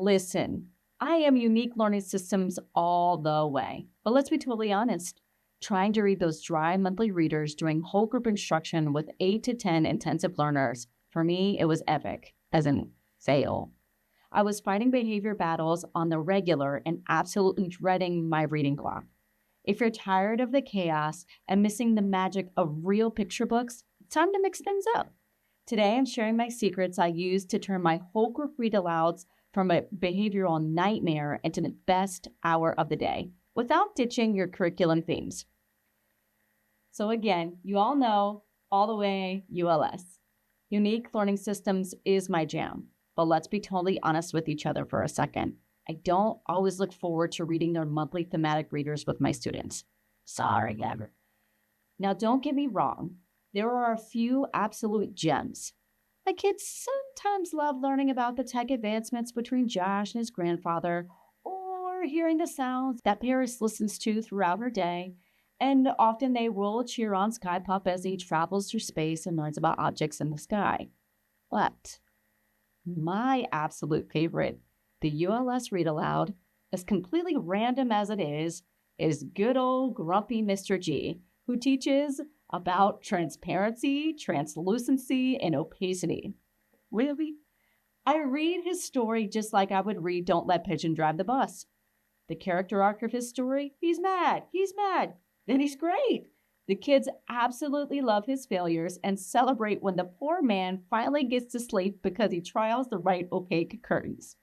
Listen, I am unique learning systems all the way. But let's be totally honest. Trying to read those dry monthly readers during whole group instruction with 8 to 10 intensive learners, for me, it was epic, as in fail. I was fighting behavior battles on the regular and absolutely dreading my reading block. If you're tired of the chaos and missing the magic of real picture books, it's time to mix things up. Today, I'm sharing my secrets I used to turn my whole group read-alouds from a behavioral nightmare into the best hour of the day without ditching your curriculum themes. So again, you all know, all the way ULS. Unique learning systems is my jam, but let's be totally honest with each other for a second. I don't always look forward to reading their monthly thematic readers with my students. Sorry, never. Now, don't get me wrong. There are a few absolute gems. My kids sometimes love learning about the tech advancements between Josh and his grandfather, or hearing the sounds that Paris listens to throughout her day, and often they will cheer on Sky Pup as he travels through space and learns about objects in the sky. But my absolute favorite, the ULS Read Aloud, as completely random as it is good old grumpy Mr. G, who teaches about transparency, translucency, and opacity. Really? I read his story just like I would read Don't Let Pigeon Drive the Bus. The character arc of his story, he's mad, then he's great. The kids absolutely love his failures and celebrate when the poor man finally gets to sleep because he trials the right opaque curtains.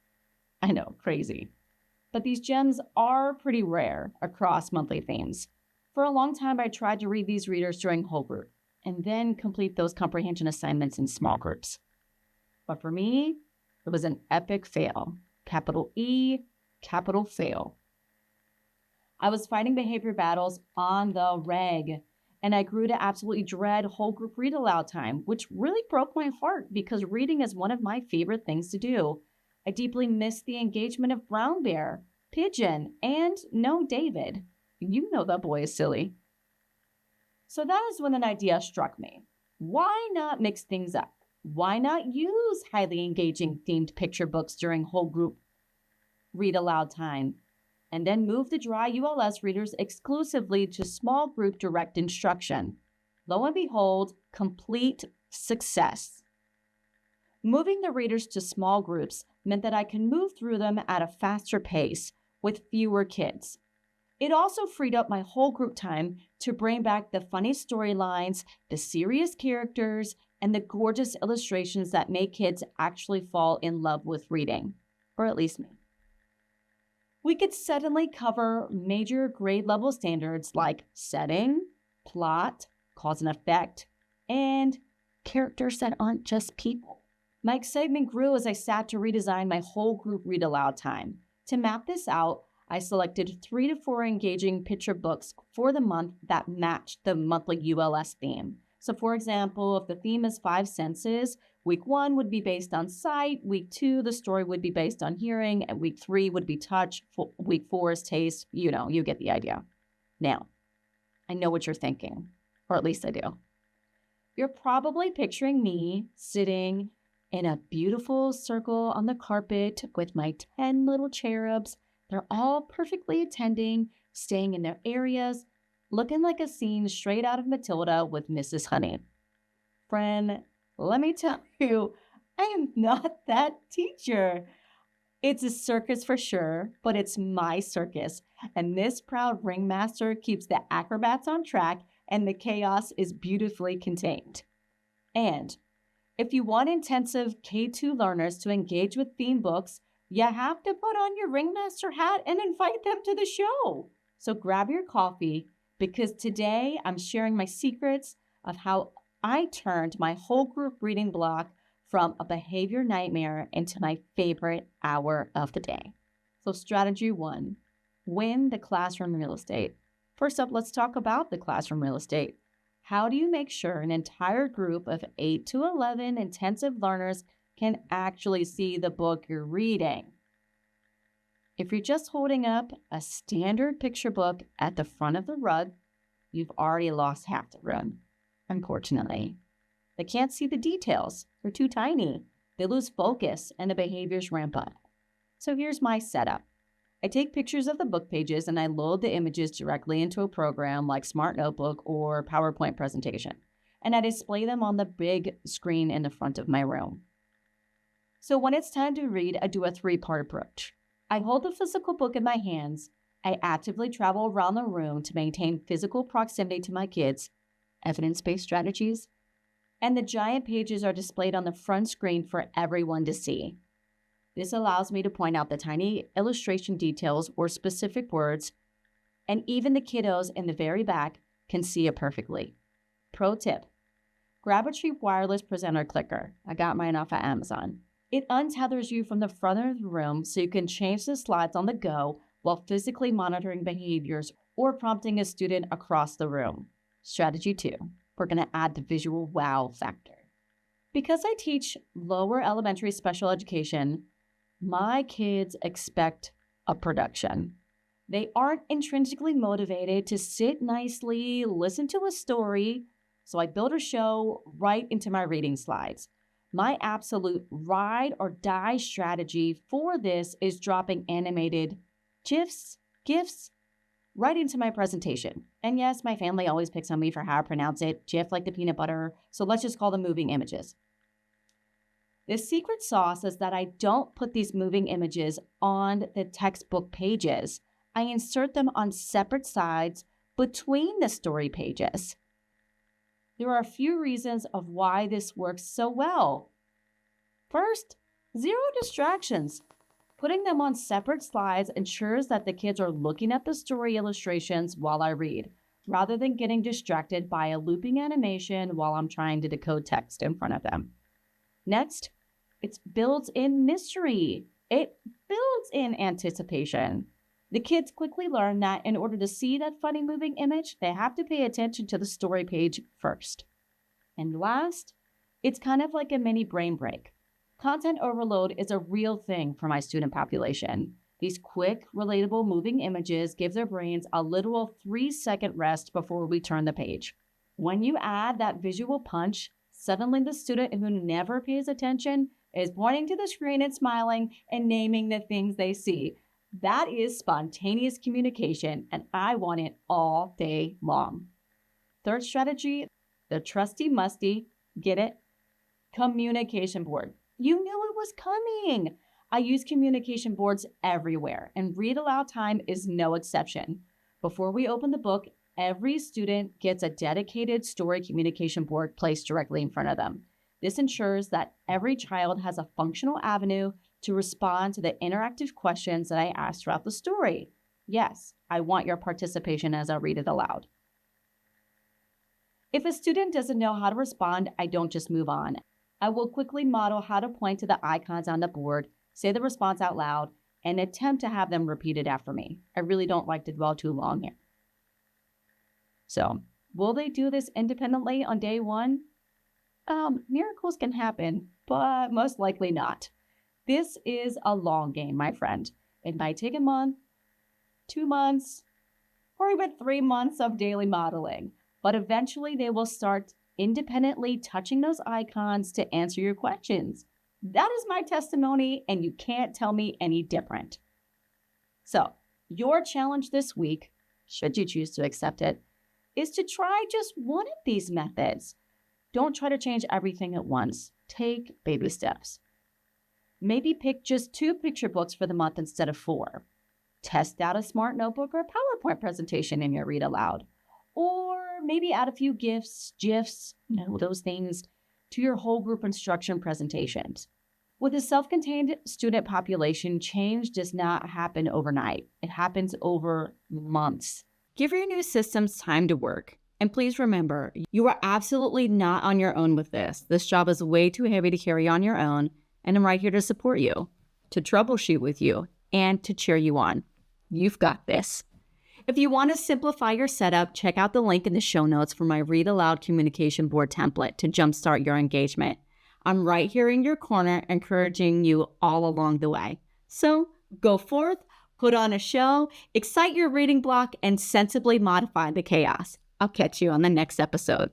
I know, crazy. But these gems are pretty rare across monthly themes. For a long time, I tried to read these readers during whole group and then complete those comprehension assignments in small groups. But for me, it was an epic fail. Capital E, capital fail. I was fighting behavior battles on the reg, and I grew to absolutely dread whole group read aloud time, which really broke my heart because reading is one of my favorite things to do. I deeply missed the engagement of Brown Bear, Pigeon, and no David. You know that boy is silly. So that is when an idea struck me. Why not mix things up? Why not use highly engaging themed picture books during whole group read aloud time, and then move the dry ULS readers exclusively to small group direct instruction? Lo and behold, complete success. Moving the readers to small groups meant that I could move through them at a faster pace with fewer kids. It also freed up my whole group time to bring back the funny storylines, the serious characters, and the gorgeous illustrations that make kids actually fall in love with reading, or at least me. We could suddenly cover major grade level standards like setting, plot, cause and effect, and characters that aren't just people. My excitement grew as I sat to redesign my whole group read aloud time. To map this out, I selected 3 to 4 engaging picture books for the month that matched the monthly ULS theme. So for example, if the theme is 5 senses, week 1 would be based on sight, week 2, the story would be based on hearing, and week 3 would be touch, week 4 is taste. You know, you get the idea. Now, I know what you're thinking, or at least I do. You're probably picturing me sitting in a beautiful circle on the carpet with my 10 little cherubs. They're all perfectly attending, staying in their areas, looking like a scene straight out of Matilda with Mrs. Honey. Friend, let me tell you, I am not that teacher. It's a circus for sure, but it's my circus, and this proud ringmaster keeps the acrobats on track, and the chaos is beautifully contained. And if you want intensive K2 learners to engage with theme books, you have to put on your ringmaster hat and invite them to the show. So grab your coffee, because today I'm sharing my secrets of how I turned my whole group reading block from a behavior nightmare into my favorite hour of the day. So strategy 1, win the classroom real estate. First up, let's talk about the classroom real estate. How do you make sure an entire group of 8 to 11 intensive learners can actually see the book you're reading? If you're just holding up a standard picture book at the front of the rug, you've already lost half the room, unfortunately. They can't see the details. They're too tiny. They lose focus and the behaviors ramp up. So here's my setup. I take pictures of the book pages and I load the images directly into a program like Smart Notebook or PowerPoint presentation, and I display them on the big screen in the front of my room. So when it's time to read, I do a three-part approach. I hold the physical book in my hands. I actively travel around the room to maintain physical proximity to my kids, evidence-based strategies, and the giant pages are displayed on the front screen for everyone to see. This allows me to point out the tiny illustration details or specific words, and even the kiddos in the very back can see it perfectly. Pro tip: grab a cheap wireless presenter clicker. I got mine off of Amazon. It untethers you from the front of the room so you can change the slides on the go while physically monitoring behaviors or prompting a student across the room. Strategy 2, we're going to add the visual wow factor. Because I teach lower elementary special education, my kids expect a production. They aren't intrinsically motivated to sit nicely, listen to a story, so I build a show right into my reading slides. My absolute ride or die strategy for this is dropping animated GIFs, right into my presentation. And yes, my family always picks on me for how I pronounce it, GIF like the peanut butter, so let's just call them moving images. The secret sauce is that I don't put these moving images on the textbook pages. I insert them on separate sides between the story pages. There are a few reasons of why this works so well. First, 0 distractions. Putting them on separate slides ensures that the kids are looking at the story illustrations while I read, rather than getting distracted by a looping animation while I'm trying to decode text in front of them. Next, it builds in mystery. It builds in anticipation. The kids quickly learn that in order to see that funny moving image, they have to pay attention to the story page first. And last, it's kind of like a mini brain break. Content overload is a real thing for my student population. These quick, relatable moving images give their brains a literal 3-second rest before we turn the page. When you add that visual punch, suddenly the student who never pays attention is pointing to the screen and smiling and naming the things they see. That is spontaneous communication, and I want it all day long. Third strategy, the trusty-musty, get it? Communication board. You knew it was coming. I use communication boards everywhere, and Read Aloud Time is no exception. Before we open the book, every student gets a dedicated story communication board placed directly in front of them. This ensures that every child has a functional avenue to respond to the interactive questions that I ask throughout the story. Yes, I want your participation as I read it aloud. If a student doesn't know how to respond, I don't just move on. I will quickly model how to point to the icons on the board, say the response out loud, and attempt to have them repeat it after me. I really don't like to dwell too long here. So, will they do this independently on day 1? Miracles can happen, but most likely not. This is a long game, my friend. It might take a month, 2 months, or even 3 months of daily modeling, but eventually they will start independently touching those icons to answer your questions. That is my testimony, and you can't tell me any different. So, your challenge this week, should you choose to accept it, is to try just one of these methods. Don't try to change everything at once. Take baby steps. Maybe pick just 2 picture books for the month instead of 4. Test out a Smart Notebook or a PowerPoint presentation in your Read Aloud. Or maybe add a few GIFs, those things, to your whole group instruction presentations. With a self-contained student population, change does not happen overnight. It happens over months. Give your new systems time to work. And please remember, you are absolutely not on your own with this. This job is way too heavy to carry on your own, and I'm right here to support you, to troubleshoot with you, and to cheer you on. You've got this. If you want to simplify your setup, check out the link in the show notes for my Read Aloud communication board template to jumpstart your engagement. I'm right here in your corner, encouraging you all along the way. So go forth, put on a show, excite your reading block, and sensibly modify the chaos. I'll catch you on the next episode.